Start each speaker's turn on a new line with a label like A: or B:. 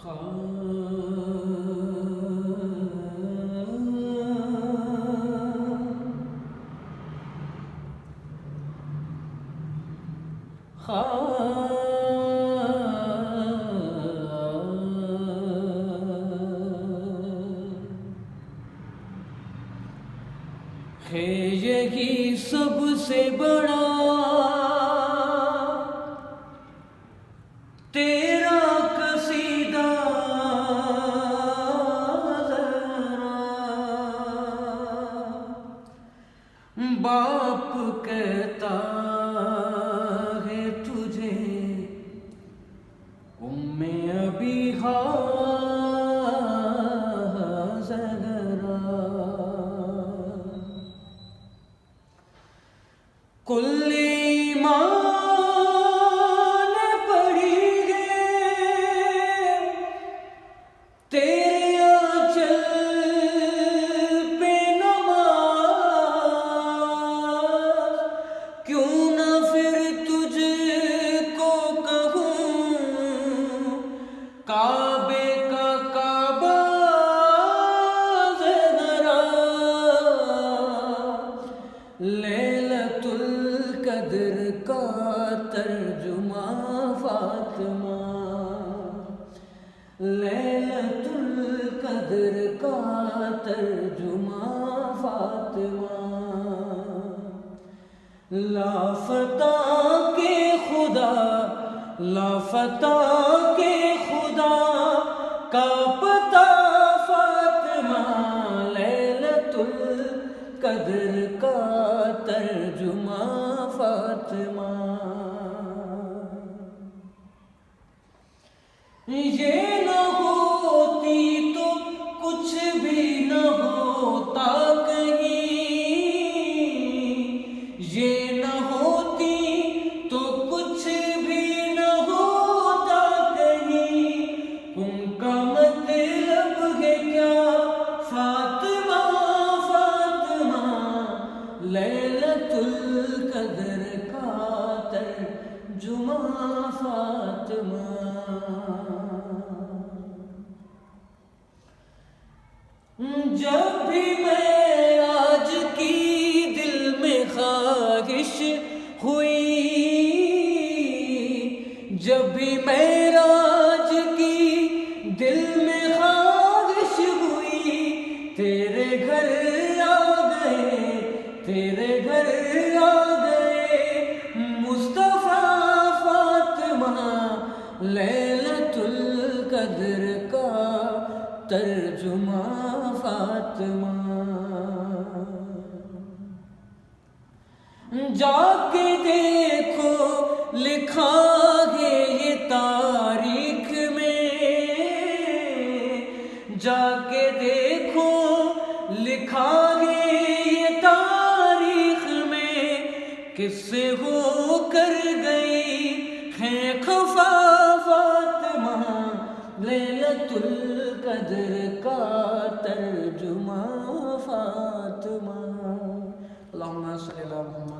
A: ہے یہی سب سے بڑا تیرا قصیدہ ذرا باپ کہتا ہے تجھے ابیہا کل ایمان پڑھی ہے تیرے آنچل پہ نماز، کیوں نہ پھر تجھ کو کہوں کعبے کا کعبہ ذرا لیلۃ القدر کا ترجمہ فاطمہ، لیلۃ القدر کا ترجمہ فاطمہ، لافتہ کے خدا لافتہ کے خدا کا پتہ فاطمہ، لیلۃ القدر کا ترجمہ فاطمہ، یہ نہ ہوتی تو کچھ بھی نہ ہوتا کہیں، یہ نہ ہوتی تو کچھ بھی نہ ہوتا کہیں، ان کا مطلب ہے کیا فاطمہ فاطمہ، لیلۃ القدر کا ترجمہ فاطمہ، جب بھی معراج کی دل میں خواہش ہوئی، جب بھی معراج کی دل میں خواہش ہوئی، تیرے گھر آ گئے تیرے گھر آ گئے مصطفیٰ فاطمہ، لیلۃ القدر کا ترجمہ فاطمہ، جا کے دیکھو لکھا ہے یہ تاریخ میں، جا کے دیکھو لکھا ہے یہ تاریخ میں، کس سے ہو کر گئی ہے خفا فاطمہ، لیلۃ القدر کا ترجمہ فاطمہ، اللہم صلی اللہ علیہ وسلم۔